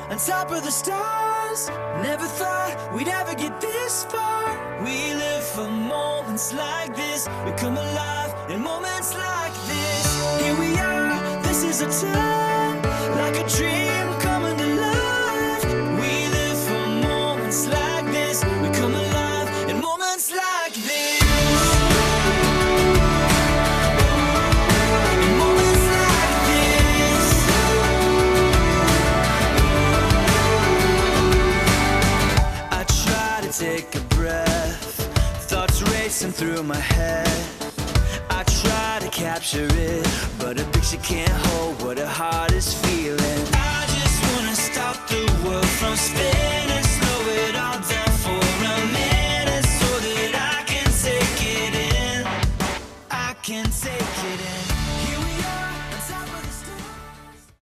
on top of the stars. Never thought we'd ever get this far. We live for moments like this. We come alive in moments like this. Here we are, this is a time, like a dream coming to life. We live for moments like this. We come alive in moments like this. Take a breath, thoughts racing through my head. I try to capture it, but a picture can't hold what a heart is feeling. I just wanna stop the world from spinning.